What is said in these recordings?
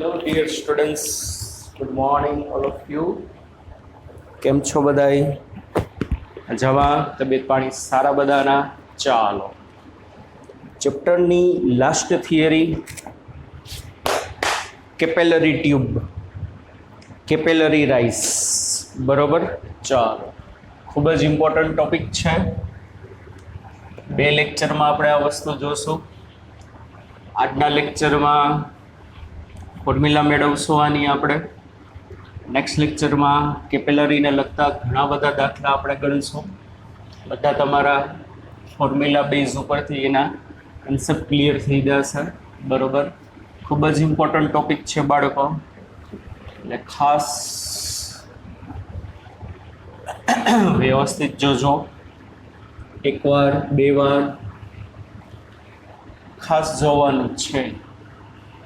Hello, dear students. Good morning, all of you. કેમ છો બધાય? જવા તબિયત પાણી સારા બધાના? ચાલો ચેપ્ટરની લાસ્ટ થિયરી કેપેલરી ટ્યુબ, કેપેલરી રાઇસ. બરોબર, ચાલો ખૂબ જ ઇમ્પોર્ટન્ટ ટોપિક છે. બે લેક્ચરમાં આપણે આ વસ્તુ જોશું. આજના લેક્ચરમાં ફોર્મ્યુલા મેળવશું આની આપણે. નેક્સ્ટ લેક્ચરમાં કેપેલરીને લગતા ઘણા બધા દાખલા આપણે ગણીશું. બધા તમારા ફોર્મ્યુલા બેઝ ઉપરથી એના કન્સેપ્ટ ક્લિયર થઈ જશે. બરોબર, ખૂબ જ ઇમ્પોર્ટન્ટ ટોપિક છે બાળકો, એટલે ખાસ વ્યવસ્થિત જોજો. એકવાર બે વાર ખાસ જોવાનું છે.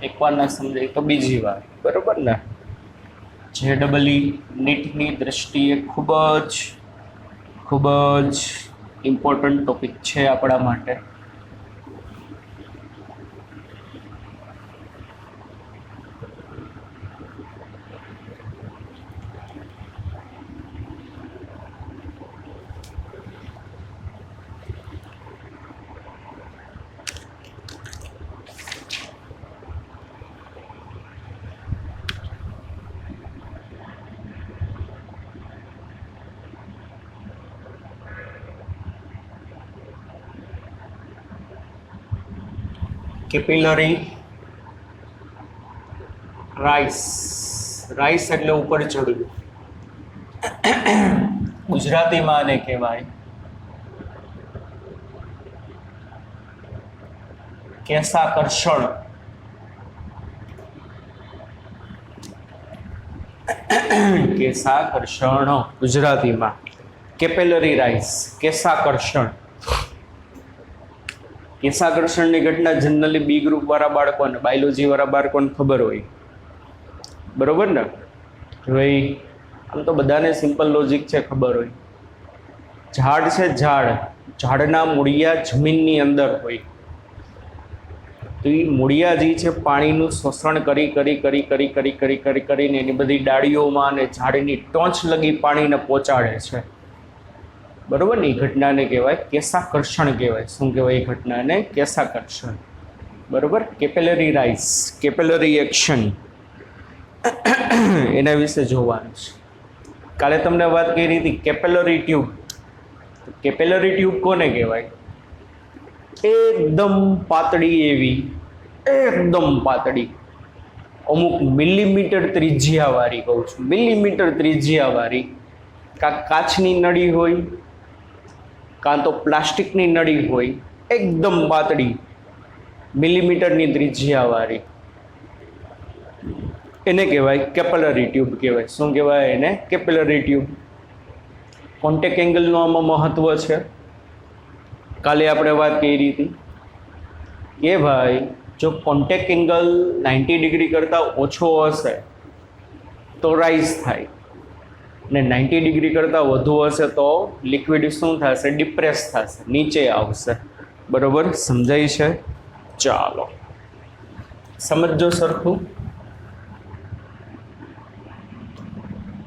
એકવાર ના સમજાય તો બીજી વાર. બરોબર ને? JEE નીટની દ્રષ્ટિએ ખૂબ જ ઇમ્પોર્ટન્ટ ટોપિક છે આપણા માટે. Capillary rice. રાઇસ એટલે ઉપર ચડવું. ગુજરાતીમાં આને કહેવાય કેશાકર્ષણ. કેશાકર્ષણ ગુજરાતીમાં કેપેલરી રાઇસ, કેશાકર્ષણ. કેશાકર્ષણની ઘટના જનરલી બી ગ્રુપ વાળા બાળકોને, બાયોલોજી વાળા બાળકોને ખબર હોય. બરોબર ને? ભાઈ આમ તો બધાને સિમ્પલ લોજિક છે, ખબર હોય. ઝાડ છે, ઝાડના મૂળિયા જમીનની અંદર હોય. તો એ મૂળિયા જે છે પાણીનું શોષણ કરીને એની બધી ડાળીઓમાં અને ઝાડની ટોચ લગી પાણીને પહોંચાડે છે. બરોબર ને? એ ઘટનાને કહેવાય કેશાકર્ષણ કહેવાય. શું કહેવાય એ ઘટનાને? કેશાકર્ષણ. બરોબર. કેપેલરી રાઇસ, કેપેલરી એક્શન, એના વિશે જોવાનું છે. કાલે તમને વાત કરી હતી કેપેલરી ટ્યુબ. કેપેલરી ટ્યુબ કોને કહેવાય? એકદમ પાતળી એવી, એકદમ પાતળી, અમુક મિલીમીટર ત્રિજ્યાવાળી, કહું છું મિલીમીટર ત્રિજ્યાવાળી, કાં કાચની નળી હોય કાં તો પ્લાસ્ટિકની નળી હોય, એકદમ પાતળી મિલીમીટરની ત્રિજ્યાવાળી, એને કહેવાય કેપેલરી ટ્યુબ કહેવાય. શું કહેવાય એને? કેપેલરી ટ્યુબ. કોન્ટેક એંગલનું આમાં મહત્વ છે. કાલે આપણે વાત કરી હતી કે ભાઈ જો કોન્ટેક એંગલ 90 ડિગ્રી કરતાં ઓછો હશે તો રાઇઝ થાય, ને 90 ડિગ્રી કરતાં વધુ હશે તો લિક્વિડ શું થશે? ડિપ્રેસ થશે, નીચે આવશે. બરોબર, સમજાય છે? ચાલો સમજો સરખું.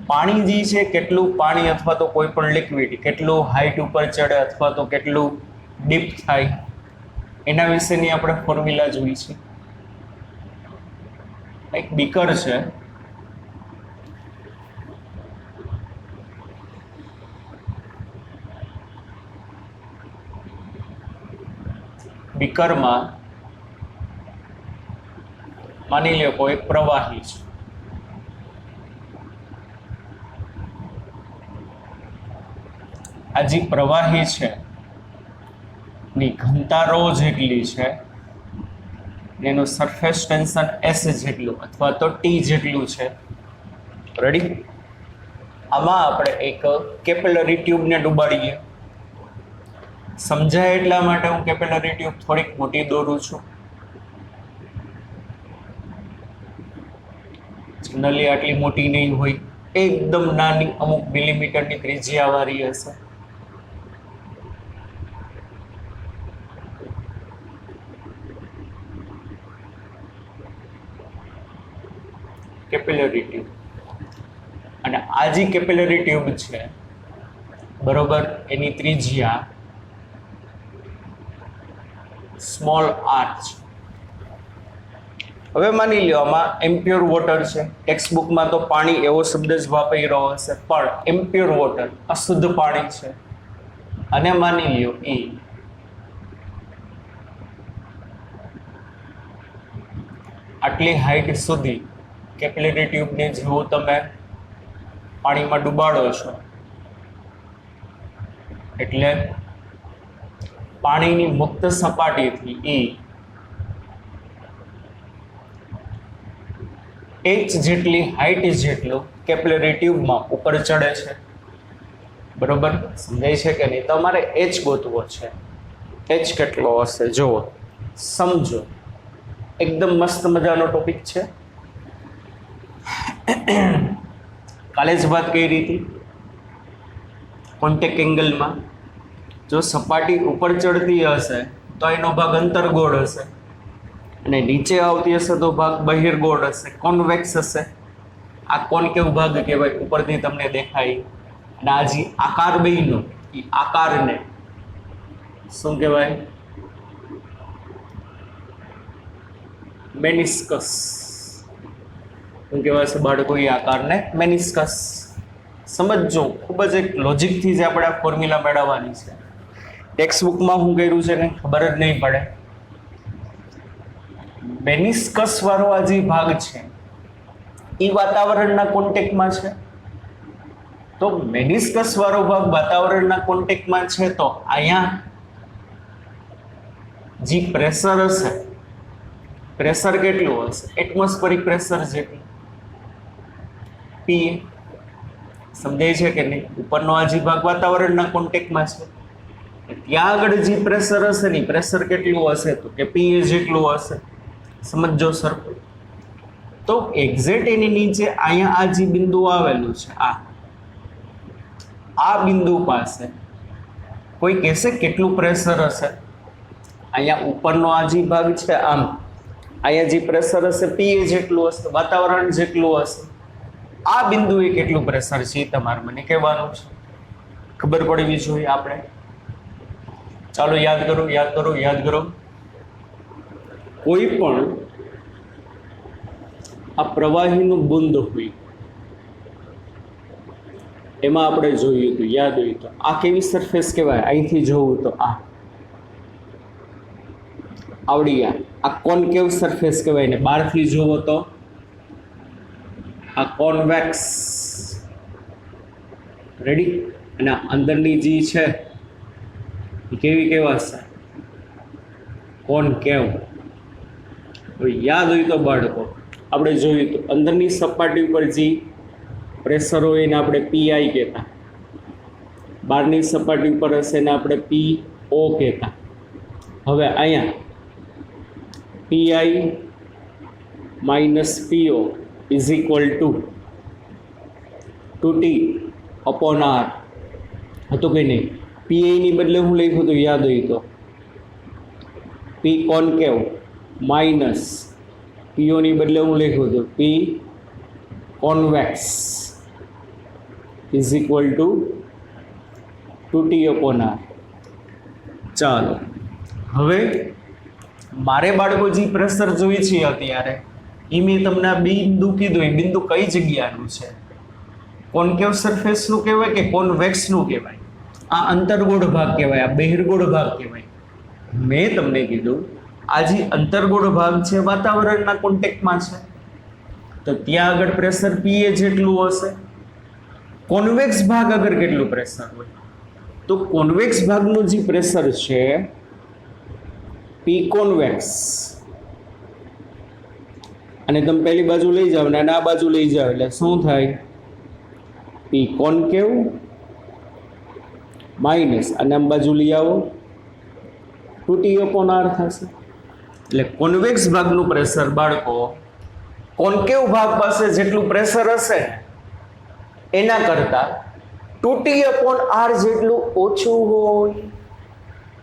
પાણી જે છે, કેટલું પાણી અથવા તો કોઈ પણ લિક્વિડ કેટલું હાઈટ ઉપર ચડે અથવા તો કેટલું ડીપ થાય, એના વિશેની આપણે ફોર્મ્યુલા જોઈ છે. એક બીકર છે, બીકરમાં માની લો કોઈ પ્રવાહી છે. આ જે પ્રવાહી છે ની ઘનતા ρ જેટલી છે, એનું સરફેસ ટેન્શન S જેટલું અથવા તો T જેટલું છે. રેડી? આમાં આપણે એક કેપેલરી ટ્યુબને ડૂબાડીએ. સમજાય એટલા માટે હું કેપેલરી ટ્યુબ થોડીક મોટી દોરું છું. જનરલી આટલી મોટી નહીં હોય, એકદમ નાની, અમુક મિલીમીટરની ત્રિજ્યાવાળી હશે. Capillary tube. અને આ જે કેપિલરી ટ્યુબ છે બરોબર, એની ત્રિજ્યા સ્મોલ આર છે. હવે માની લ્યો આમાં એમ્પ્યોર વોટર છે. ટેક્સ્ટ બુકમાં તો પાણી એવો શબ્દ જ વાપર્યો હશે, પણ એમ્પ્યોર વોટર અશુદ્ધ પાણી છે. અને માની લ્યો આટલી હાઈટ સુધી કેપિલરી ટ્યુબને જેવું તમે પાણીમાં ડુબાડો છો એટલે પાણીની મુક્ત સપાટીથી h જેટલી હાઈટ જેટલું કેપિલરી ટ્યુબમાં ઉપર ચડે છે. બરોબર, સમજાય છે કે નહીં? તમારે h ગોતવો છે. h કેટલો હશે જુઓ, સમજો. એકદમ મસ્ત મજાનો ટોપિક છે. કાલે જ વાત કરી હતી કોન્ટેક્ટ એંગલમાં. જો સપાટી ઉપર ચડતી હશે તો એનો ભાગ અંતર્ગોળ હશે, અને નીચે આવતી હશે તો ભાગ બહિર્ગોળ હશે, કોન્વેક્સ હશે. આ કોન્કેવ ભાગ કહેવાય, ઉપરથી તમને દેખાય. અને આ જે આકાર બન્યો એ આકારને શું કહેવાય? મેનિસ્કસ. શું કહેવાય છે બાળકો એ આકારને? મેનિસ્કસ. સમજો, ખૂબ જ એક લોજિકથી જ આપણે આ ફોર્મ્યુલા મેળવવાની છે. ટેક્સ્ટ બુકમાં શું કર્યું છે ને ખબર જ નહીં પડે. મેનિસ્કસ વાળો આ જે ભાગ છે એ વાતાવરણના કોન્ટેક્ટમાં છે. તો મેનિસ્કસ વાળો ભાગ વાતાવરણના કોન્ટેક્ટમાં છે તો અહીંયા જે પ્રેશર હશે, પ્રેશર કેટલું હશે? એટમોસ્ફેરિક પ્રેશર જેટલું, પી. સમજાય છે કે નહીં? ઉપરનો આ જે ભાગ વાતાવરણના કોન્ટેક્ટમાં છે, ત્યાં આગળ જે પ્રેશર હશે ને પ્રેશર કેટલું હશે? તો કે પી જેટલું હશે. સમજો સરખું. તો એક્ઝેક્ટ એની નીચે અહીંયા આ જે બિંદુ આવેલું છે, આ બિંદુ પાસે કોઈ કહેશે કેટલું પ્રેશર હશે? અહીંયા ઉપરનો આ જે ભાગ છે આમ, અહીંયા જે પ્રેશર હશે પી જેટલું હશે, વાતાવરણ જેટલું હશે. આ બિંદુએ કેટલું પ્રેશર છે તમારે મને કહેવાનું છે. ખબર પડવી જોઈએ આપણે. ચાલો યાદ કરો. કોઈ પણ આ પ્રવાહીનું બુંદ હોય એમાં આપણે જોયું હતું, યાદ હોય તો, આ કેવી સરફેસ કહેવાય? અહીંથી જોવું તો આવડી આ કોન્કેવ સરફેસ કહેવાય ને બહારથી જોવો તો આ કોન્વેક્સ. રેડી? અને અંદરની જે છે એ કેવી કહેવાશે? કોન્કેવ. યાદ હોય તો બાળકો આપણે જોયું તો અંદરની સપાટી ઉપર જે પ્રેશર હોય એને આપણે પીઆઈ કહેતા, બહારની સપાટી ઉપર હશે એને આપણે પીઓ કહેતા. હવે અહીંયા PI minus PO is equal to 2T upon R હતું કે નહીં? પીઆઈની બદલે હું લખ્યું હતું યાદ હોય તો પી કોન્કેવ માઇનસ પીઓની બદલે હું લખ્યું હતું P convex is equal to 2T upon R. ચાલો હવે મારે બાળકો જે પ્રેશર જોઈ છે અત્યારે એ મેં તમને આ બિંદુ કીધું. એ બિંદુ કઈ જગ્યાનું છે? કોન્કેવ સરફેસનું કહેવાય કે કોન્વેક્સનું કહેવાય? આ અંતર્ગોળ ભાગ કહેવાય, આ બહિર્ગોળ ભાગ કહેવાય. મેં તમને કીધું આ જે અંતર્ગોળ ભાગ છે વાતાવરણના કોન્ટેક્ટમાં છે તો ત્યાં આગળ પ્રેશર પીએ જેટલું હશે. કોન્વેક્સ ભાગ આગળ કેટલું પ્રેશર હોય? તો કોન્વેક્સ ભાગનું જે પ્રેશર છે પી કોન્વેક્સ, અને તમે પહેલી બાજુ લઈ જાઓ ને આ બાજુ લઈ જાઓ એટલે શું થાય? પી કોન્કેવ માઇનસ અને આમ બાજુ લઈ આવો 2T અપોન આર થશે. એટલે કોન્વેક્સ ભાગનું પ્રેશર બાળકો કોન્કેવ ભાગ પાસે જેટલું પ્રેશર હશે એના કરતાં 2T અપોન આર જેટલું ઓછું હોય.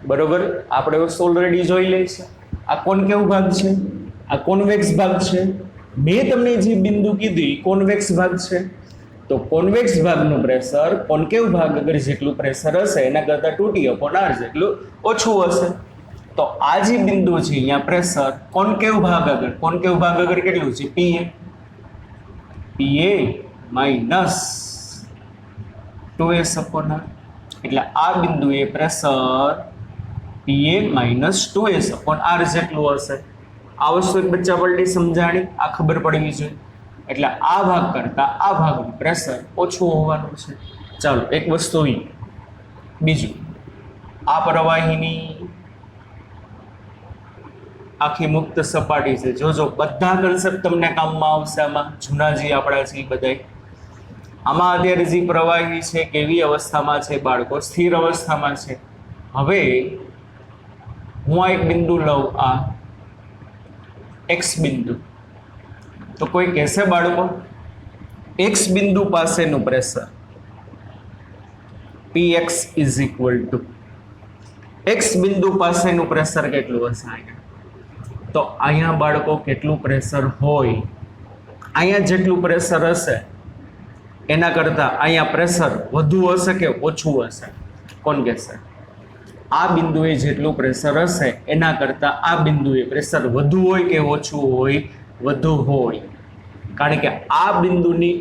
બરોબર? આપણે ઓલરેડી જોઈ લઈશું. આ કોન્કેવ ભાગ છે, આ કોન્વેક્સ ભાગ છે. મેં તમને જે બિંદુ કીધી કોન્વેક્સ ભાગ છે, તો કોન્વેક્સ ભાગનું પ્રેશર કોન્કેવ ભાગ આગળ જેટલું પ્રેશર હશે એના કરતાં 2T/r જેટલું ઓછું હશે. તો આ જે બિંદુ છે અહીંયા પ્રેશર કોન્કેવ ભાગ આગળ કેટલું છે? Pa -2s/r. એટલે આ બિંદુએ પ્રેશર Pa -2s/r જેટલું હશે. આ વસ્તુ એક બચ્ચા પલટી સમજાણી, આ ખબર પડવી જોઈએ. એટલે આ ભાગ કરતા આ ભાગનું પ્રેશર ઓછું હોવાનું છે. ચાલો એક વસ્તુ ઈ. બીજું, આ પ્રવાહીની આખી મુક્ત સપાટી છે. જોજો બધા કન્સેપ્ટ તમને કામમાં આવશે. આમાં જૂના જે આપણા છે બધાય આમાં અત્યારે જે પ્રવાહી છે કેવી અવસ્થામાં છે બાળકો? સ્થિર અવસ્થામાં છે. હવે હું આ એક બિંદુ લઉં, આ એક્સ બિંદુ. તો કોઈ કહેશે બાળકો એક્સ બિંદુ પાસેનું પ્રેશર Px = એક્સ બિંદુ પાસેનું પ્રેશર કેટલું હશે? અહીંયા તો અહીંયા બાળકો કેટલું પ્રેશર હોય? અહીંયા જેટલું પ્રેશર હશે એના કરતાં અહીંયા પ્રેશર વધુ હશે કે ઓછું હશે? કોણ કહેશે? આ બિંદુએ જેટલું પ્રેશર હશે એના કરતાં આ બિંદુએ પ્રેશર વધુ હોય કે ઓછું હોય? વધુ હોય. કારણ કે આ બિંદુની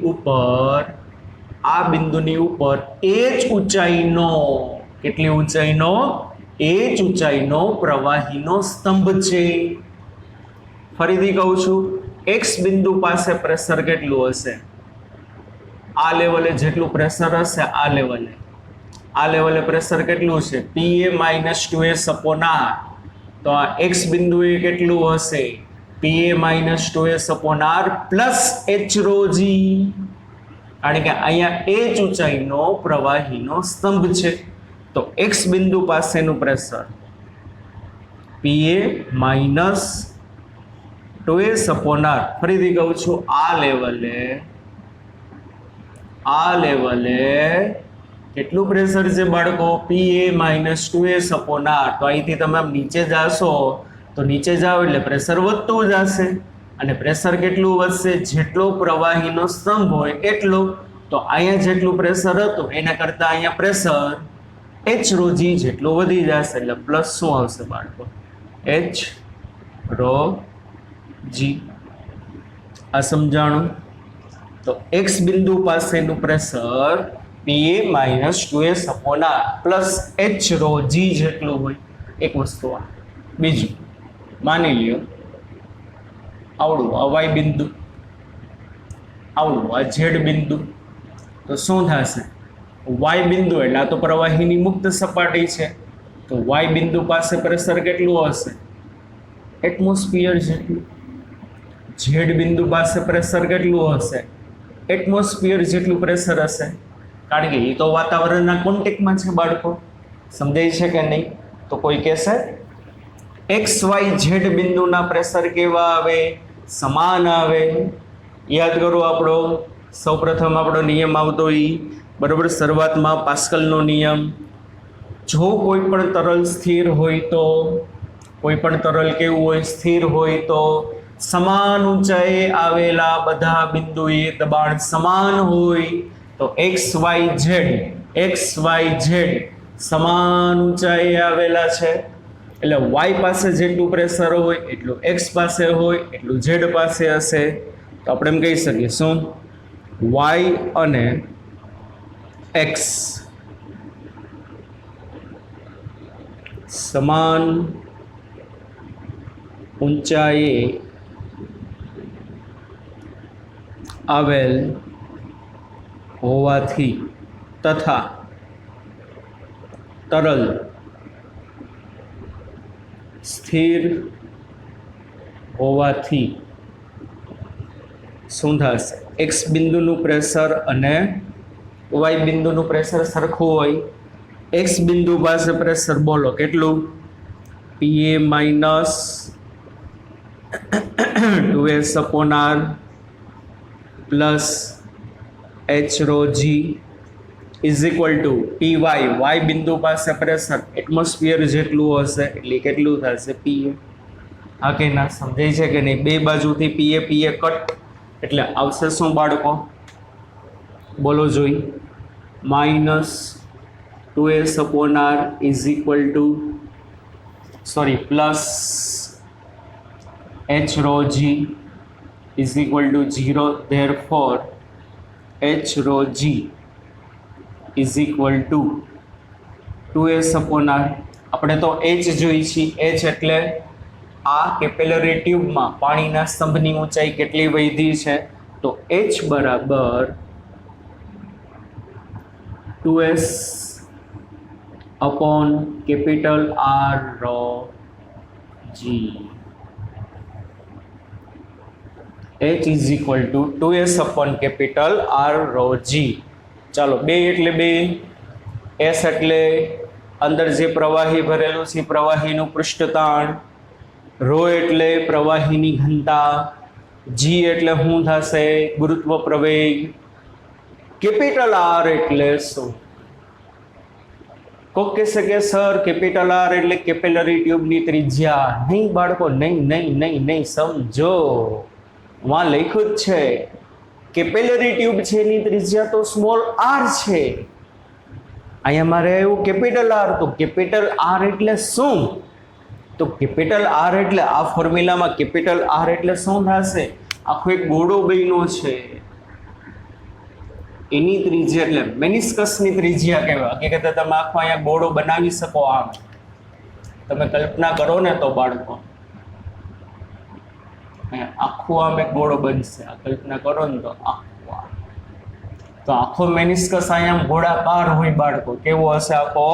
ઉપર એ જ ઊંચાઈનો, કેટલી ઊંચાઈનો? એ જ ઊંચાઈનો પ્રવાહીનો સ્તંભ છે. ફરીથી કહું છું, એક્સ બિંદુ પાસે પ્રેશર કેટલું હશે? આ લેવલે જેટલું પ્રેશર હશે, આ લેવલે પ્રેશર કેટલું છે? Pa -2s/r. તો આ એક્સ બિંદુએ કેટલું હશે? Pa -2s/r plus h ρg. કારણ કે અહીંયા એ જ ઊંચાઈનો પ્રવાહીનો સ્તંભ છે. તો એક્સ બિંદુ પાસેનું પ્રેશર Pa -2s/r. ફરીથી કહું છું, આ લેવલે કેટલું પ્રેશર છે બાળકો? Pa -2s/r. તો અહીંથી તમે આમ નીચે જાશો તો નીચે જાઓ એટલે પ્રેશર વધતું જશે. અને પ્રેશર કેટલું વધશે? જેટલો પ્રવાહીનો સ્તંભ હોય એટલો. તો અહીંયા જેટલું પ્રેશર હતું એના કરતાં અહીંયા પ્રેશર h ρg જેટલું વધી જશે. એટલે પ્લસ શું આવશે બાળકો? h ρg. આ સમજાણું? તો એક્સ બિંદુ પાસેનું pressure Pa -2s/r plus h ρg જેટલું હોય. એક વસ્તુ આ. બીજું, માની લ્યો આવડું આ વાય બિંદુ, આવડું આ ઝેડ બિંદુ. તો શું થશે? વાય બિંદુ એટલે આ તો પ્રવાહીની મુક્ત સપાટી છે. તો વાય બિંદુ પાસે પ્રેશર કેટલું હશે? એટમોસ્ફિયર જેટલું. ઝેડ બિંદુ પાસે પ્રેશર કેટલું હશે? એટમોસ્ફિયર જેટલું પ્રેશર હશે. કારણ કે એ તો વાતાવરણના કોન્ટેક્ટમાં છે બાળકો. સમજાય છે કે નહીં? તો કોઈ કહેશે XYZ બિંદુના પ્રેશર કેવા આવે? સમાન આવે. યાદ કરો આપણો સૌપ્રથમ આપણો નિયમ આવતો બરાબર શરૂઆતમાં પાસ્કલનો નિયમ. જો કોઈ પણ તરલ સ્થિર હોય તો, કોઈ પણ તરલ કેવું હોય? સ્થિર હોય તો સમાન ઊંચાઈએ આવેલા બધા બિંદુએ દબાણ સમાન હોય. તો XYZ સમાન ઊંચાઈએ આવેલા છે. એટલે y પાસે જેટલું પ્રેશર હોય એટલું x પાસે હોય એટલું z પાસે હશે. તો આપણે એમ કહી શકીએ શું? y અને x સમાન ઊંચાઈએ આવેલ હોવાથી તથા તરલ સ્થિર હોવાથી શું થશે? એક્સ બિંદુનું પ્રેશર અને વાય બિંદુનું પ્રેશર સરખું હોય. એક્સ બિંદુ પાસે પ્રેશર બોલો કેટલું? Pa -2s/r plus h ρg is equal to py. Y બિંદુ પાસે પ્રેશર એટમોસ્ફિયર જેટલું હશે એટલે કેટલું થશે? Pa. હા કે ના? સમજાય છે કે નહીં? બે બાજુથી પીએ પીએ કટ એટલે આવશે શું બાળકો? બોલો જોઈ. -2s/r is equal two plus h rho g is equal two 0. Therefore h rho g is equal two 2s/r. આપણે તો h જોઈ છીએ. h એટલે આ કેપિલરી ટ્યુબમાં પાણીના સ્તંભની ઊંચાઈ કેટલી વધી છે? તો h બરાબર 2s upon capital R rho g. h is equal to 2s upon capital R rho g. ચાલો, 2 એટલે 2, s એટલે અંદર જે પ્રવાહી ભરેલું છે પ્રવાહીનું પૃષ્ઠતાણ, રો એટલે પ્રવાહીની ઘનતા, g એટલે શું થશે? ગુરુત્વ પ્રવેગ. કેપિટલ R એટલે શું? કોક કહેશે કે સર કેપિટલ R એટલે કેપિલરી ટ્યુબની ત્રિજ્યા. નહીં બાળકો, નહીં, સમજો. વાં લખ્યું જ છે કેપિલરી ટ્યુબ છે એની ત્રિજ્યા તો સ્મોલ r છે. અહીંયા મારે આવ્યું કેપિટલ R. તો કેપિટલ R એટલે શું? તો કેપિટલ R એટલે આ ફોર્મ્યુલામાં કેપિટલ R એટલે શું થશે? આખો એક ગોળો બન્યો છે, એની ત્રિજ્યા એટલે મેનિસ્કસની ત્રિજ્યા કહેવાય. હકીકતે તમે આખો અહીંયા ગોળો બનાવી શકો. આમ તમે કલ્પના કરો ને તો બાળકો આખું આમ એક ગોળો બનશે. આ કલ્પના કરો ને તો આખો મેનિસ્કસ અહીંયા ગોળાકાર હોય બાળકો. કેવો હશે? આખો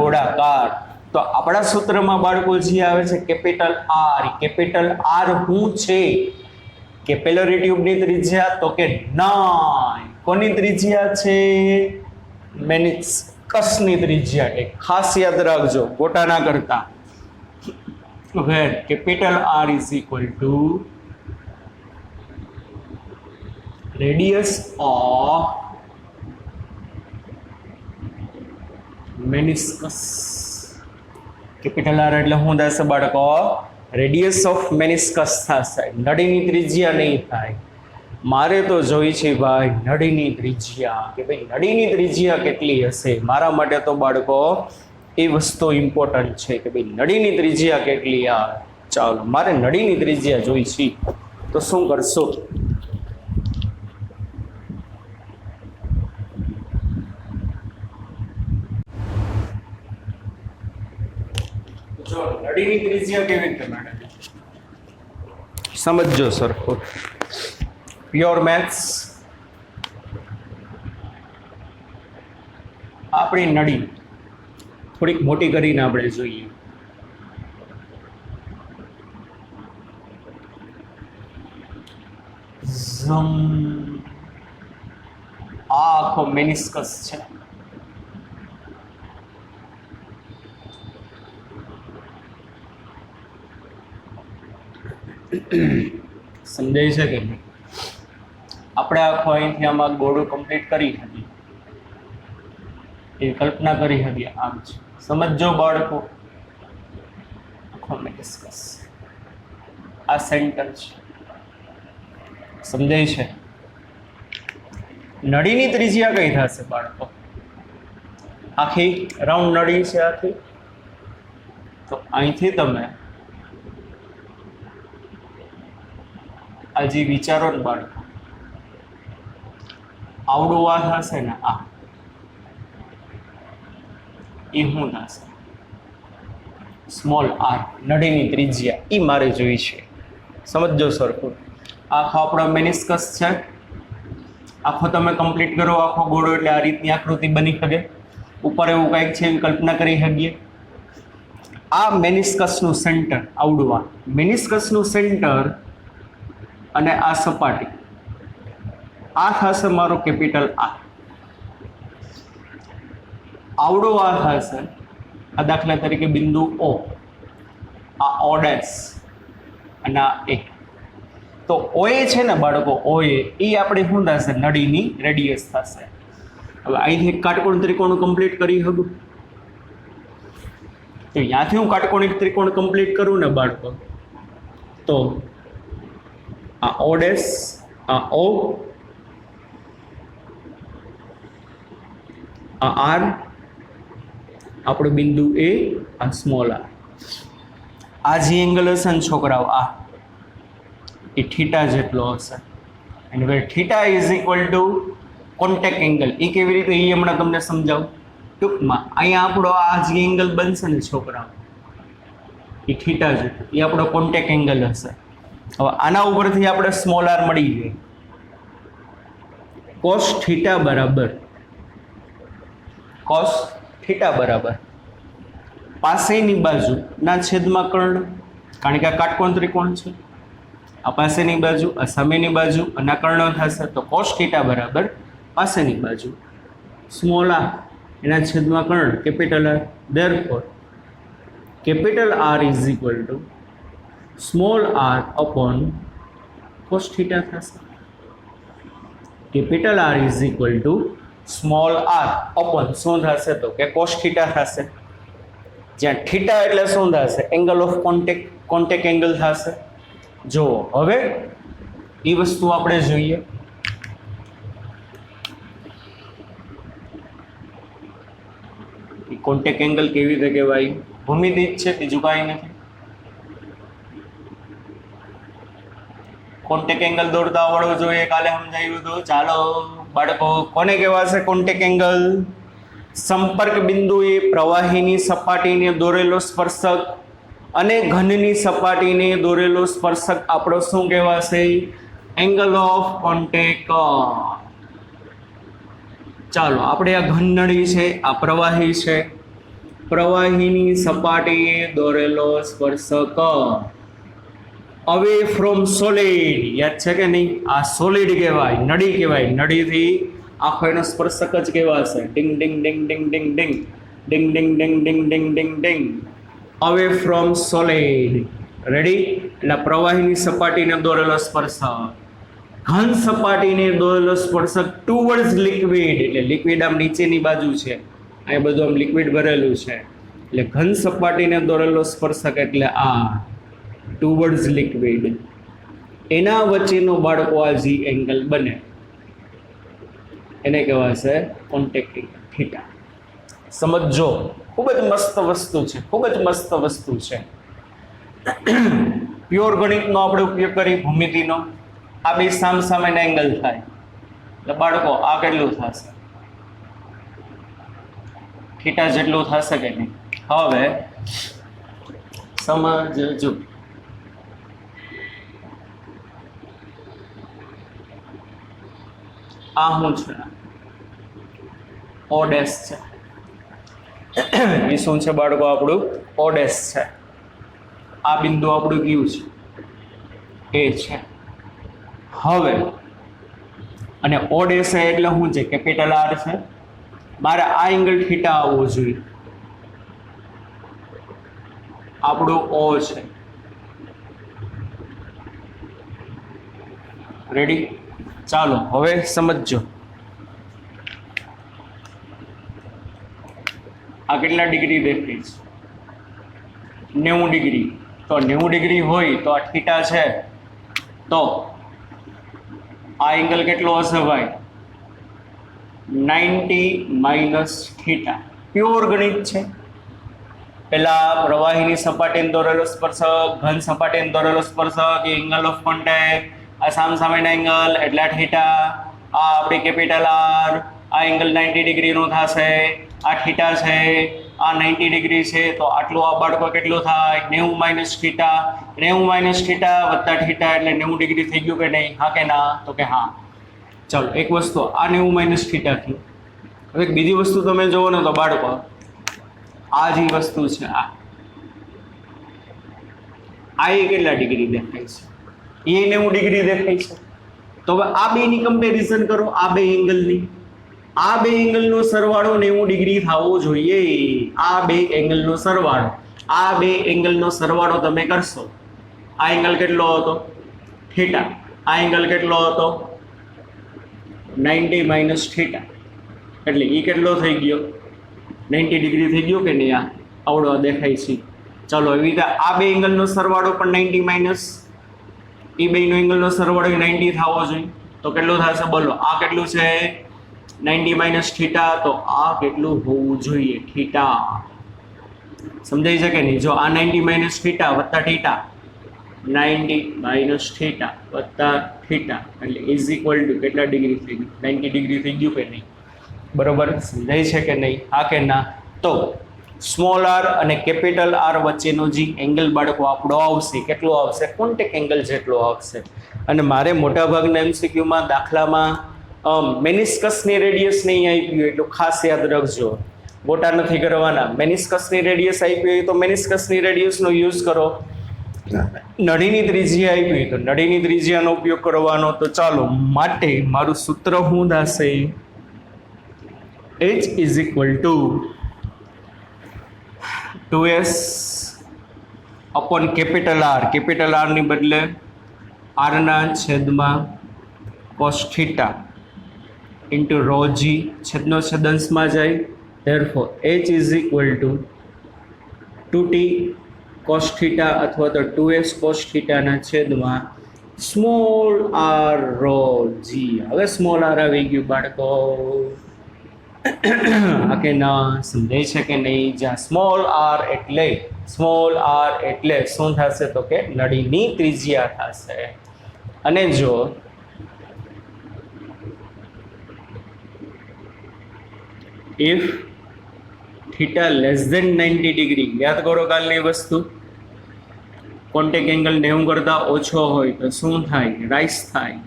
ગોળાકાર. તો આપણા સૂત્રમાં બાળકો જે આવે છે કેપિટલ R. કેપિટલ R શું છે? કેપિલરી ટ્યુબની ત્રિજ્યા? તો કે ના. કોની ત્રિજ્યા છે? મેનિસ્કસની ત્રિજ્યા. એક ખાસ યાદ રાખજો, ગોટા ના કરતા. where capital R is equal to radius of meniscus. Capital R એટલે શું થશે બાળકો? રેડિયસ ઓફ મેનિસ્કસ થશે. નળીની ત્રિજ્યા નહીં થાય. મારે તો જોઈ છે ભાઈ નળીની ત્રિજ્યા, કે ભાઈ નળીની ત્રિજ્યા કેટલી હશે. મારા માટે તો બાળકો એ વસ્તુ ઇમ્પોર્ટન્ટ છે કે ભાઈ નળીની ત્રિજ્યા કેટલી આવે. ચાલો, મારે નળીની ત્રિજ્યા જોઈ છે. તો શું કરશો? જો નળીની ત્રિજ્યા કેવી રીતે મેળવવી સમજો સરખો. Pure maths. આપણી નળી થોડીક મોટી કરીને આપણે જોઈએ. આ આખો મેનિસ્કસ છે. સમજાય છે કે નહીં? આપણે આખો અહીંથી આમાં ગોળું કમ્પ્લીટ કરી હતી, એ કલ્પના કરી હતી. આમ છે, સમજો બાળકો. આખો મેનિસ્કસ આ સેન્ટર છે. સમજાય છે? નળીની ત્રિજ્યા કઈ થશે બાળકો? આખી રાઉન્ડ નળી છે આખી. તો અહીંથી તમે આ જે વિચારો ને બાળકો, આવડું આ થશે ને, આ એ શું થશે? Small r. નળીની ત્રિજ્યા એ મારે જોઈ છે. સમજો સરખું. આખો આપણો મેનિસ્કસ છે. આખો તમે કમ્પ્લીટ કરો આખો ગોળો એટલે આ રીતની આકૃતિ બની શકે. ઉપર એવું કંઈક છે એવી કલ્પના કરી શકીએ. આ મેનિસ્કસનું સેન્ટર આવડું, આ મેનિસ્કસનું સેન્ટર અને આ સપાટી, આ થશે મારો કેપિટલ R. આવડો આ થશે આ દાખલા તરીકે બિંદુ O, આ O ડેશ અને આ A. તો OA છે ને બાળકો, OA એ આપણે શું થશે? નળીની રેડિયસ થશે. હવે અહીંથી એક કાટકોણ ત્રિકોણ કમ્પ્લીટ કરી શકું. તો ત્યાંથી હું કાટકોણિક ત્રિકોણ કમ્પ્લીટ કરું ને બાળકો, તો આ ઓ ડેશ, આ ઓ, આ આર, આપણું બિંદુ એ, આ સ્મોલ આર, આ જે એંગલ હશે ને છોકરાઓ, આ એ થીટા જેટલો હશે. અને હવે theta is equal to contact angle. એ કેવી રીતે, એ હમણાં તમને સમજાવું ટૂંકમાં. અહીંયા આપણો આ જે એંગલ બનશે ને છોકરાઓ, એ થીટા જેટલો, એ આપણો કોન્ટેક્ટ એંગલ હશે. હવે આના ઉપરથી આપણે સ્મોલ આર મળી જાય. કોસ થીટા બરાબર, કોસ થીટા બરાબર પાસેની બાજુના છેદમાં કર્ણ, કારણ કે આ કાટકોણ ત્રિકોણ છે. આ પાસેની બાજુ, આ સામેની બાજુ, અને આ કર્ણ થશે. તો કોસ થીટા બરાબર પાસેની બાજુ સ્મોલ આર, એના છેદમાં કર્ણ capital R. Therefore capital R is equal to small R upon cos theta થશે. Capital R is equal to small R upon શું થશે, તો કે કોસ થીટા થશે. જ્યાં થીટા એટલે શું થશે, એંગલ ઓફ કોન્ટેક્ટ એંગલ થશે. જો હવે એ વસ્તુ આપણે જોઈએ. કોન્ટેક્ટ એંગલ કેવી રીતે કહેવાય, ભૂમિતિજ છે, બીજું કાંઈ નથી. કોન્ટેક્ટ એંગલ દોરતા આવડવું જોઈએ, કાલે સમજાવ્યું હતું. ચાલો બાળકો, કોને કહેવાશે કોન્ટેક્ટ એંગલ? સંપર્ક બિંદુએ પ્રવાહીની સપાટીને દોરેલો સ્પર્શક અને ઘનની સપાટીને દોરેલો સ્પર્શક આપણો શું કહેવાશે? Angle of contact. ચાલો આપણે આ ઘન નળી છે, આ પ્રવાહી છે, પ્રવાહીની સપાટીએ દોરેલો સ્પર્શક અવે ફ્રોમ સોલિડ, યાદ છે કે નહીં? આ સોલિડ કહેવાય, નળી કહેવાય. નળીથી આખો એનો સ્પર્શક જ કહેવાશે. ડિંગ ડિંગ ડિંગ ડિંગ ડિંગ ડિંગ ડિંગ ડિંગ ડિંગ ડિંગ ડિંગ ડિંગ ડિંગ અવે ફ્રોમ સોલિડ. રેડી? એટલે પ્રવાહીની સપાટીને દોરેલો સ્પર્શક, ઘન સપાટીને દોરેલો સ્પર્શક ટુવર્ડ્સ લિક્વિડ, એટલે લિક્વિડ આમ નીચેની બાજુ છે, અહીં બધું આમ લિક્વિડ ભરેલું છે, એટલે ઘન સપાટીને દોરેલો સ્પર્શક એટલે આ ટુવર્ડ્સ લિક્વિડ, એના વચ્ચેનો બાળકો આ જી એંગલ બને, એને કહેવાશે કોન્ટેક્ટ થીટા. સમજો, ખૂબ જ મસ્ત વસ્તુ છે, ખૂબ જ મસ્ત વસ્તુ છે. પ્યોર ગણિતનો આપણે ઉપયોગ કરી, ભૂમિતિનો. આ બે સામસામેના એંગલ થાય એટલે બાળકો આ કેટલું થશે? થીટા જેટલું થશે કે નહીં? હવે સમજજો. આ શું છે? ઓ ડેશ છે. એ શું છે બાળકો? આપણું ઓ ડેશ છે. આ બિંદુ આપણું કયું છે? એ છે. હવે અને ઓ ડેશ એટલે શું છે? કેપિટલ આર છે. મારે આ એંગલ થીટા આવવો જોઈએ. આપણું ઓ છે. રેડી? ચાલો હવે સમજો. આ કેટલા ડિગ્રી દેખાય છે? 90 ડિગ્રી. તો 90 ડિગ્રી હોય તો આ થીટા છે, તો આ એંગલ કેટલો હશે ભાઈ? 90 માઇનસ થીટા. પ્યોર ગણિત છે. પેલા પ્રવાહીની સપાટીને દોરેલો સ્પર્શક, ઘન સપાટીને દોરેલો સ્પર્શક, એંગલ ઓફ કોન્ટેક્ટ, આ સામસામેના એંગલ એટલે થીટા, આ આપણી કેપિટલ આર, આ એંગલ 90 ડિગ્રીનો થશે, આ થીટા છે, આ 90 ડિગ્રી છે, તો આટલું આ બાળકો કેટલું થાય? 90 માઇનસ થીટા. 90 માઇનસ થીટા વત્તા થીટા એટલે 90 ડિગ્રી થઈ ગયું કે નહીં? હા કે ના? તો કે હા. ચાલો એક વસ્તુ, આ 90 માઇનસ થીટા થયું. હવે બીજી વસ્તુ તમે જુઓ ને તો બાળકો, આ જે વસ્તુ છે, આ એ કેટલા ડિગ્રી દેખાય છે? એ 90 ડિગ્રી દેખાય છે. તો હવે આ બેની કમ્પેરિઝન કરો, આ બે એંગલની. આ બે એંગલનો સરવાળો 90 ડિગ્રી થવો જોઈએ. આ બે એંગલનો સરવાળો, આ બે એંગલનો સરવાળો તમે કરશો. આ એંગલ કેટલો હતો? થીટા. આ એંગલ કેટલો હતો? 90 માઇનસ થીટા. એટલે એ કેટલો થઈ ગયો? 90 ડિગ્રી થઈ ગયો કે નહીં? આ આવડો દેખાય છે. ચાલો એવી રીતે આ બે એંગલનો સરવાળો પણ 90 માઇનસ એ બેનો એંગલનો સરવાળો 90 થવો જોઈએ. તો કેટલું થશે બોલો? આ કેટલું છે 90 માઇનસ થીટા, તો આ કેટલું હોવું જોઈએ થીટા. સમજાઈ છે કે નહીં? જો આ 90 માઇનસ થીટા વત્તા થીટા, 90 માઇનસ થીટા વત્તા થીટા એટલે ઇઝ ઇક્વલ ટુ કેટલા ડિગ્રી થઈ ગયું? 90 ડિગ્રી થઈ ગયું કે નહીં? બરોબર સમજાય છે કે નહીં? હા કે ના? તો સ્મોલ આર અને કેપિટલ આર વચ્ચેનો જે એંગલ બાળકો આપણો આવશે કેટલો આવશે? કોન્ટેક એંગલ જેટલો આવશે. અને મારે મોટાભાગના એમસીક્યુમાં દાખલામાં મેનિસ્કસની રેડિયસ નહીં આપી હોય એટલું ખાસ યાદ રાખજો. ગોટા નથી કરવાના. મેનિસ્કસની રેડિયસ આપી હોય તો મેનિસ્કસની રેડિયસનો યુઝ કરો. નળીની ત્રિજ્યા આપી હોય તો નળીની ત્રિજ્યાનો ઉપયોગ કરવાનો. તો ચાલો માટે મારું સૂત્ર શું થશે? H is equal to 2s upon capital R. Capital R ની બદલે R ના છેદમાં cos theta into rho g છેદનો છેદંશમાં જાય. therefore H is equal to 2t cos theta અથવા તો 2s cos theta ના છેદમાં સ્મોલ r rho g. હવે સ્મોલ r આવી ગયું બાળકો. આ કે ના? સમજાય છે કે નહીં? જ્યાં સ્મોલ આર એટલે શું થશે? તો કે નળીની ત્રિજ્યા થશે. અને જો if theta less than 90 degree, યાદ કરો કાલની વસ્તુ, કોન્ટેક એંગલ 90 કરતા ઓછો હોય તો શું થાય? રાઈસ થાય.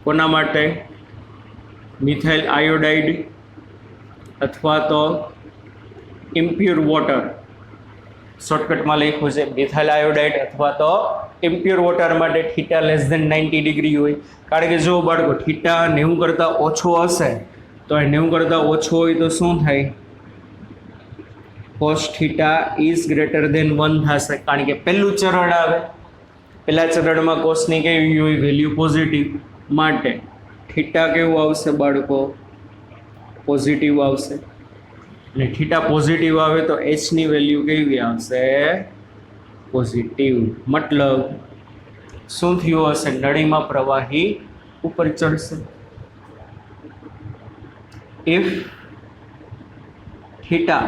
કોના માટે? મિથાઇલ આયોડાઇડ અથવા તો ઇમ્પ્યોર વોટર. શોર્ટકટમાં લખ્યું છે મિથાઇલ આયોડાઇડ અથવા તો ઇમ્પ્યોર વોટર માટે થીટા લેસ ધેન 90 ડિગ્રી હોય. કારણ કે જો બાળકો થીટા 90 કરતાં ઓછો હશે તો એ 90 કરતાં ઓછો હોય તો શું થાય? cos theta is greater than 1 થશે. કારણ કે પહેલું ચરણ આવે, પહેલા ચરણમાં કોસની કેવી હોય? Value positive. માટે થીટા કેવું આવશે બાળકો? પોઝિટિવ આવશે. અને થીટા પોઝિટિવ આવે તો એચની વેલ્યુ કેવી આવશે? પોઝિટિવ. મતલબ શું થયું હશે? નળીમાં પ્રવાહી ઉપર ચડશે. If theta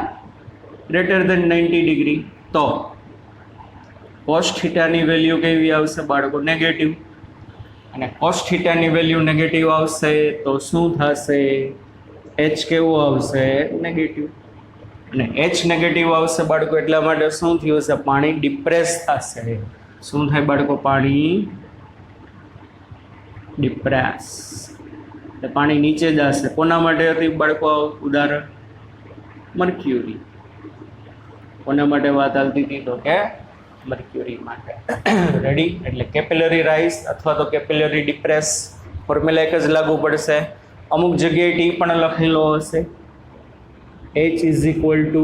greater than 90 degree તો કોસ થીટાની વેલ્યુ કેવી આવશે બાળકો? નેગેટિવ. અને કોસ થીટાની વેલ્યુ નેગેટિવ આવશે તો શું થશે? એચ કેવું આવશે? નેગેટિવ. અને એચ નેગેટિવ આવશે બાળકો એટલા માટે શું થયું હશે? પાણી ડિપ્રેસ થશે. શું થાય બાળકો? પાણી ડિપ્રેસ એટલે પાણી નીચે જશે. કોના માટે હતી બાળકો ઉદાહરણ? મર્ક્યુરી. કોના માટે વાત ચાલતી હતી? તો કે મર્ક્યુરી માટે. રેડી? એટલે કેપિલરી રાઇસ અથવા તો કેપિલરી ડિપ્રેસ ફોર્મ્યુલા એક જ લાગુ પડશે. અમુક જગ્યાએ ટી પણ લખેલો હશે. H is equal to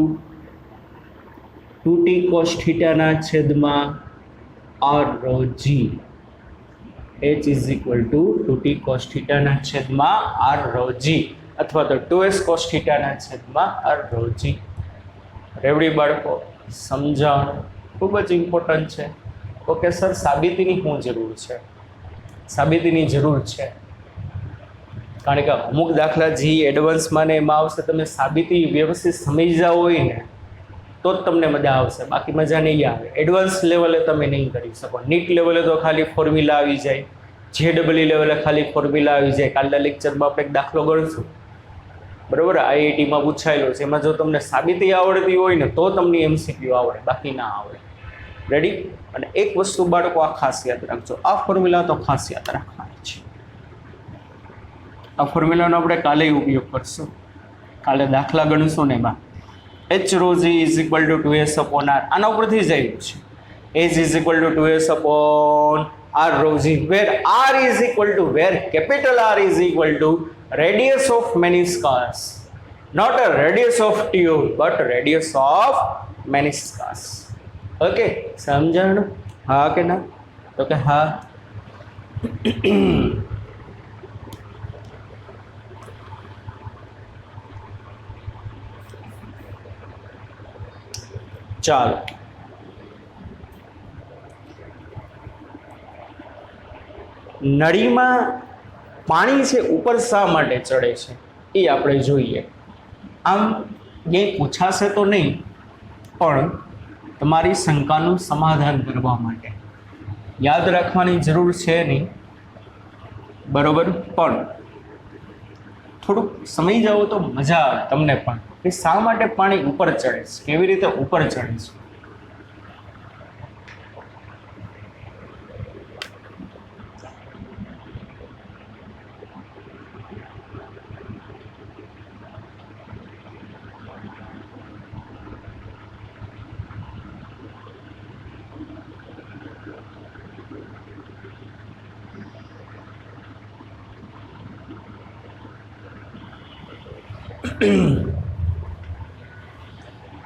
2t cos થીટાના છેદમાં r rho g. H is equal to 2t cos થીટાના છેદમાં r rho g અથવા તો 2s cos થીટાના છેદમાં r rho g. રેવડી બાળકો? સમજણ ખૂબ જ ઇમ્પોર્ટન્ટ છે. ઓકે સર, સાબિતીની શું જરૂર છે? સાબિતીની જરૂર છે કારણ કે અમુક દાખલા જે એડવાન્સમાં ને એમાં આવશે, તમે સાબિતી વ્યવસ્થિત સમજ્યા હોય ને તો જ તમને મજા આવશે, બાકી મજા નહીં આવે. એડવાન્સ લેવલે તમે નહીં કરી શકો. નીટ લેવલે તો ખાલી ફોર્મ્યુલા આવી જાય, JEE લેવલે ખાલી ફોર્મ્યુલા આવી જાય. કાલના લેક્ચરમાં આપણે એક દાખલો ગણશું, બરાબર? IITમાં પૂછાયેલો છે. એમાં જો તમને સાબિતી આવડતી હોય ને તો તમને MCQ આવડે, બાકી ના આવડે. રેડી? અને એક વસ્તુ બાળકો આ ખાસ યાદ રાખજો, આ ફોર્મ્યુલા તો ખાસ યાદ રાખવાની છે. આ ફોર્મ્યુલાનો આપણે કાલે ઉપયોગ કરશું. કાલે દાખલા ગણશું ને એમાં H rho g is equal to 2s upon r. આના ઉપરથી જ આવ્યું છે. H is equal to 2s upon r rho g, where r is equal to, where capital R is equal to radius of meniscus, not a radius of tube but radius of meniscus. Okay, સમજણ? હા કે ના? તો કે હા. ચાલો, નળીમાં પાણી છે ઉપર શા માટે ચડે છે એ આપણે જોઈએ. આમ એ પૂછાશે તો નહીં, પણ તમારી શંકાનું સમાધાન કરવા માટે યાદ રાખવાની જરૂર છે નહીં, બરોબર, પણ થોડુંક સમય જાઓ તો મજા આવે તમને પણ કે શા માટે પાણી ઉપર ચડે છે, કેવી રીતે ઉપર ચડે છે.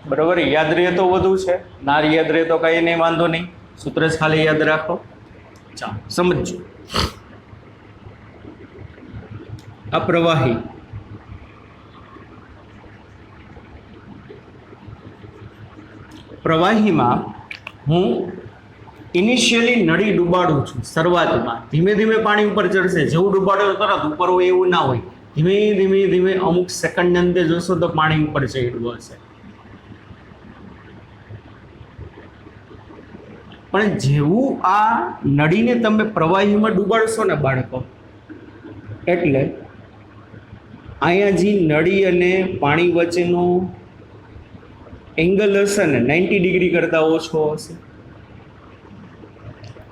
બરોબર, યાદ રહે તો વધુ છે, ના યાદ રહે તો કઈ નહીં, વાંધો નહીં, સૂત્ર જ ખાલી યાદ રાખો. ચાલો સમજો. અપ્રવાહી પ્રવાહીમાં હું ઇનિશિયલી નળી ડૂબાડું છું. શરૂઆતમાં ધીમે ધીમે પાણી ઉપર ચડશે, જેવું ડૂબાડો તરત ઉપર હોય એવું ના હોય, ધીમે ધીમે ધીમે અમુક સેકન્ડ અંતે જોશો તો પાણી ઉપર ચડ્યું હશે. પણ જેવું આ નળીને તમે પ્રવાહીમાં ડૂબાડશો ને બાળકો, એટલે અહીંયા જે નળી અને પાણી વચ્ચેનો એંગલ હશે ને 90 ડિગ્રી કરતાં ઓછો હશે,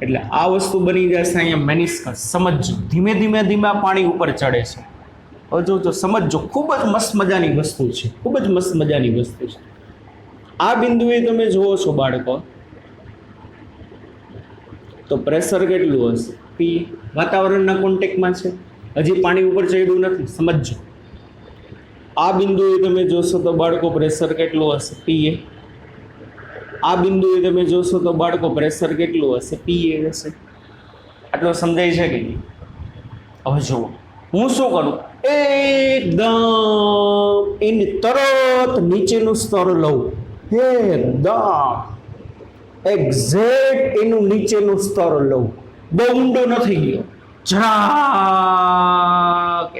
એટલે આ વસ્તુ બની જશે અહીંયા મેનિસ્કસ. સમજો, ધીમે ધીમે ધીમે આ પાણી ઉપર ચડે છે. હવે જો સમજો, ખૂબ જ મસ્ત મજાની વસ્તુ છે, ખૂબ જ મસ્ત મજાની વસ્તુ છે. આ બિંદુએ તમે જુઓ છો બાળકો, તો પ્રેશર કેટલું હશે? પી. વાતાવરણના કોન્ટેક્ટમાં છે, હજી પાણી ઉપર ચડ્યું નથી. સમજો, આ બિંદુએ તમે જોશો તો બાળકો પ્રેશર કેટલું હશે? પીએ. આ બિંદુએ તમે જોશો તો બાળકો પ્રેશર કેટલું હશે? પીએ હશે. આટલો સમજાય છે કે નહીં? હવે જુઓ, હું શું કરું, એકદમ એની તરત નીચેનું સ્તર લઉં, એકદમ એક્ઝેક્ટ એનું નીચેનું સ્તર લઉં, બહુ ઊંડો નથી ગયો, જરાક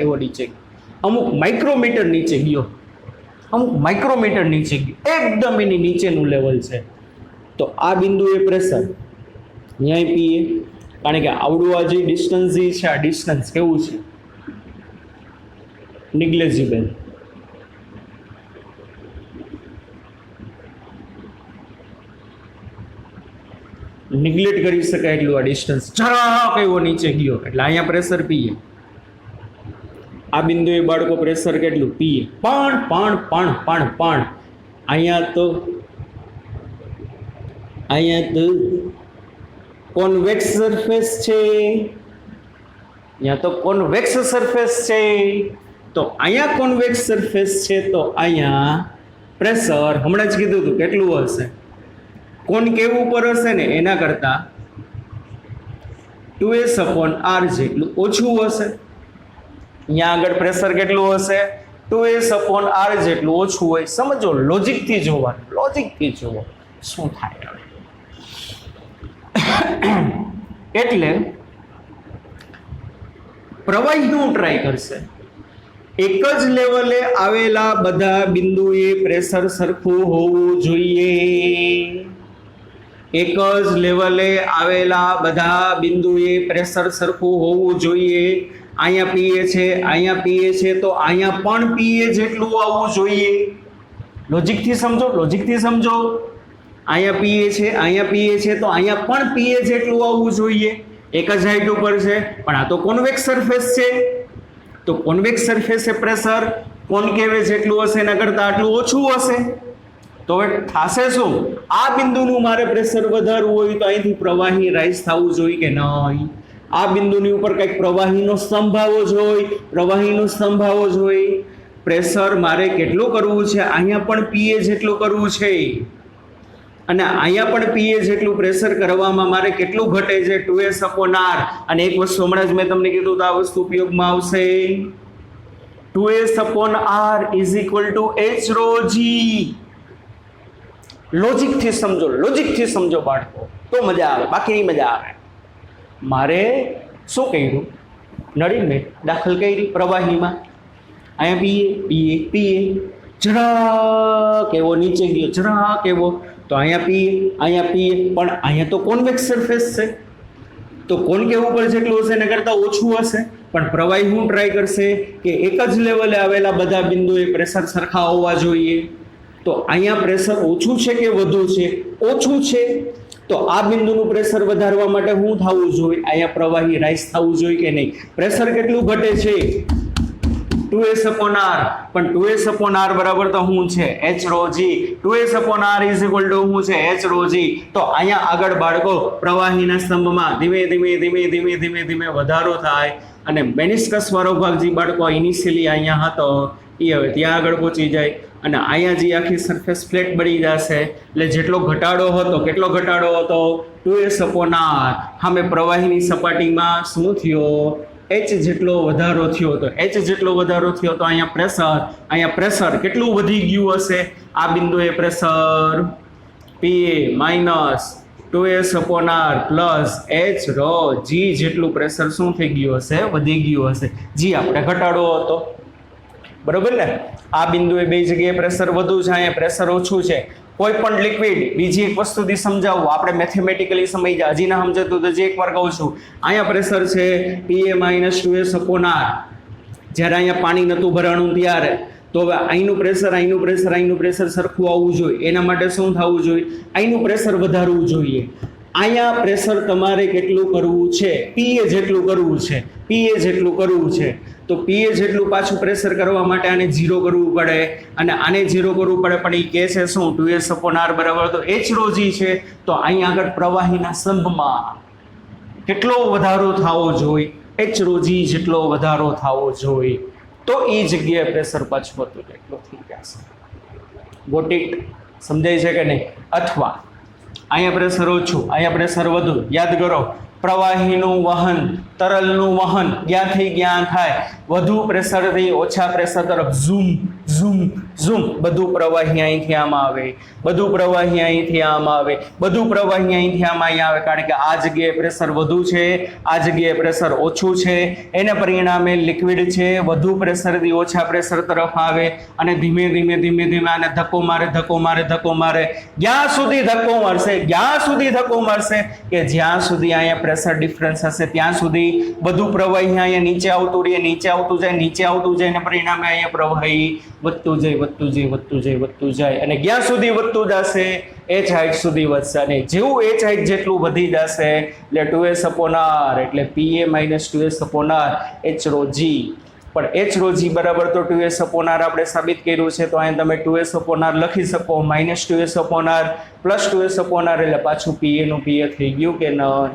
એવો નીચે, અમુક માઇક્રોમીટર નીચે ગયો, અમુક માઇક્રોમીટર નીચે ગયો, એકદમ એની નીચેનું લેવલ છે. તો આ બિંદુએ પ્રેશર ન્યાય પીએ, કારણ કે આવડું આ જે ડિસ્ટન્સ જે છે, આ ડિસ્ટન્સ કેવું છે? નિગ્લેજિબલ. નિગ્લેક્ટ કરી શકાય એટલું આ ડિસ્ટન્સ, જરાક એવો નીચે ગયો, એટલે અહીંયા પ્રેશર પીએ. આ બિંદુએ બાળકો પ્રેશર કેટલું? પીએ. પણ અહીંયા તો કોન્વેક્સ સરફેસ છે, અહીંયા તો કોન્વેક્સ સરફેસ છે, તો અહીંયા કોન્વેક્સ સરફેસ છે, તો અહીંયા પ્રેશર હમણાં જ કીધું હતું કેટલું હશે? કોનકેવ ઉપર હશે ને એના કરતાં 2s/r જેટલું ઓછું હશે. અહીંયા આગળ પ્રેશર કેટલું હશે? 2s/r જેટલું ઓછું હોય. સમજો, લોજિકથી જોવાનું, લોજિકથી જોવો શું થાય. એટલે પ્રવાહીનું ટ્રાય કરશે, એક જ લેવલે આવેલા બધા બિંદુએ પ્રેશર સરખું હોવું જોઈએ. એક જ લેવલે આવેલા બધા બિંદુએ પ્રેશર સરખું હોવું જોઈએ. અહીંયા પીએ છે, અહીંયા પીએ છે, તો અહીંયા પણ પીએ જેટલું આવવું જોઈએ. લોજિકથી સમજો, લોજિકથી સમજો. અહીંયા પીએ છે, અહીંયા પીએ છે, તો અહીંયા પણ પીએ જેટલું આવવું જોઈએ. એક જ હાઈટ ઉપર છે, પણ આ તો કોન્વેક્સ સરફેસ છે, તો કોન્વેક્સ સરફેસે પ્રેશર કોનકેવે જેટલું હશે એના કરતાં આટલું ઓછું હશે. તો હવે થશે શું? આ બિંદુનું મારે પ્રેશર વધારવું હોય તો અહીંથી પ્રવાહી રાઈઝ થવું જોઈએ કે નહીં? આ બિંદુની ઉપર કંઈક પ્રવાહીનો સ્તંભ આવવો જોઈએ, પ્રવાહીનો સ્તંભ આવવો જોઈએ. પ્રેશર મારે કેટલું કરવું છે? અહીંયા પણ પીએ જેટલું કરવું છે, અને અહીંયા પણ પીએ જેટલું પ્રેશર કરવામાં મારે કેટલું ઘટે છે? 2s/r. અને એક વસ્તુ હમણાં જ મેં તમને કીધું તો આ વસ્તુ ઉપયોગમાં આવશે. 2s/r = h ρg. લોજિકથી સમજો બાળકો, તો મજા આવે, બાકી નહીં મજા આવે. મારે શું કર્યું, નળીને દાખલ કરી પ્રવાહીમાં, અહીંયા પીએ, જરાક એવો નીચે ગયો, જરાક એવો, તો અહીંયા પીએ, પણ અહીંયા તો કોન્વેક્સ સરફેસ છે, તો કોન્કેવ ઉપર જેટલું હશે એના કરતાં ઓછું હશે. પણ પ્રવાહી શું ટ્રાય કરશે કે એક જ લેવલે આવેલા બધા બિંદુએ પ્રેશર સરખા હોવા જોઈએ. તો અહીંયા પ્રેશર ઓછું છે કે વધુ છે? ઓછું છે. તો આ બિંદુનું પ્રેશર વધારવા માટે શું થવું જોઈએ? અહીંયા પ્રવાહી રાઈઝ થવું જોઈએ કે નહીં? પ્રેશર કેટલું ઘટે છે? 2s/r. પણ 2s/r બરાબર તો શું છે? h rho g. 2s/r is equal two શું છે? h rho g. તો અહીંયા આગળ બાળકો પ્રવાહીના સ્તંભમાં ધીમે ધીમે વધારો થાય અને મેનિસ્કસ વાળો ભાગ જે બાળકો ઇનિશિયલી અહીંયા હતો એ હવે ત્યાં આગળ પહોંચી જાય અને અહીંયા જે આખી સરફેસ ફ્લેટ બની જશે. એટલે જેટલો ઘટાડો હતો, કેટલો ઘટાડો હતો? 2s/r. સામે પ્રવાહીની સપાટીમાં શું થયો? h જેટલો વધારો થયો. તો h જેટલો વધારો થયો તો અહીંયા પ્રેશર કેટલું વધી ગયું હશે? આ બિંદુએ pressure Pa minus 2s/r plus h rho g જેટલું પ્રેશર શું થઈ ગયું હશે? વધી ગયું હશે. જી આપણે ઘટાડો હતો, બરોબર ને? આ બિંદુએ બે જગ્યાએ પ્રેશર વધુ છે, અહીંયા પ્રેશર ઓછું છે. કોઈ પણ લિક્વિડ, બીજી એક વસ્તુથી સમજાવું, આપણે મેથેમેટિકલી સમજ્યા, હજી ના સમજાતું તો જે એકવાર કહું છું. અહીંયા પ્રેશર છે Pa માઇનસ 2s/r. જ્યારે અહીંયા પાણી નહોતું ભરાણું ત્યારે, તો હવે અહીંનું પ્રેશર સરખું આવવું જોઈએ. એના માટે શું થવું જોઈએ? અહીંનું પ્રેશર વધારવું જોઈએ. અહીંયા પ્રેશર તમારે કેટલું કરવું છે? Pa જેટલું કરવું છે. તો Pa જેટલું પાછું પ્રેશર કરવા માટે આને 0 કરવું પડે, અને આને 0 કરવું પડે. પણ એ કે છે શું? 2s/r બરાબર તો h rho g છે. તો અહીં આગળ પ્રવાહીના સ્તંભમાં કેટલો વધારો થવો જોઈએ? h rho g જેટલો વધારો થવો જોઈએ. તો એ જગ્યાએ પ્રેશર પાછું હતું એટલું થઈ જશે. Got it? સમજાય છે કે નહીં? અથવા અહીંયા પ્રેશર ઓછું, અહીંયા પ્રેશર વધુ. યાદ કરો, પ્રવાહીનું વહન, તરલનું વહન ક્યાંથી ક્યાં થાય? વધુ પ્રેશરથી ઓછા પ્રેશર તરફ ઝૂમ. બધું પ્રવાહી અહીંથી આમાં આવે, બધું પ્રવાહી અહીંથી આમાં આવે, બધું પ્રવાહી અહીંથી આમાં આવે. કારણ કે આ જગ્યાએ પ્રેશર વધુ છે, આ જગ્યાએ પ્રેશર ઓછું છે. એને પરિણામે લિક્વિડ છે વધુ પ્રેશરથી ઓછા પ્રેશર તરફ આવે અને ધીમે ધીમે આને ધક્કો મારે. જ્યાં સુધી ધક્કો મારશે કે જ્યાં સુધી અહીંયા પ્રેશર ડિફરન્સ હશે ત્યાં સુધી બધું પ્રવાહી અહીંયા નીચે આવતું જાય અને પરિણામે અહીંયા પ્રવાહી વધતું જાય અને જ્યાં સુધી વધતું જશે h હાઇટ સુધી વધશે. અને જેવું h હાઇટ જેટલું વધી જશે એટલે 2s/r એટલે Pa minus 2s/r h rho g. પણ h rho g બરાબર તો 2s/r આપણે સાબિત કર્યું છે. તો અહીં તમે 2s/r લખી શકો, માઇનસ 2s/r પ્લસ 2s/r એટલે પાછું Pa નું Pa થઈ ગયું કે નહીં?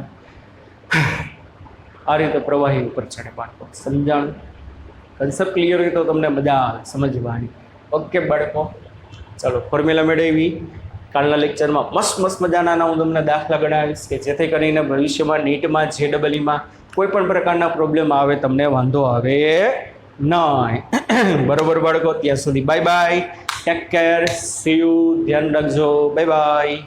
આ રીતે પ્રવાહી ઉપર ચડે બાળકો. સમજાણું? કન્સેપ્ટ ક્લિયર હોય તો તમને મજા આવે સમજવાની. ઓકે બાળકો, ચાલો ફોર્મ્યુલા મેળવી. કાલના લેક્ચરમાં મસ્ત મજાના હું તમને દાખલા ગણાવીશ કે જેથી કરીને ભવિષ્યમાં નીટમાં JEEમાં કોઈ પણ પ્રકારના પ્રોબ્લેમ આવે તમને વાંધો આવે નહીં. બરોબર બાળકો? ત્યાં સુધી bye, take care, see you, ધ્યાન રાખજો, બાય.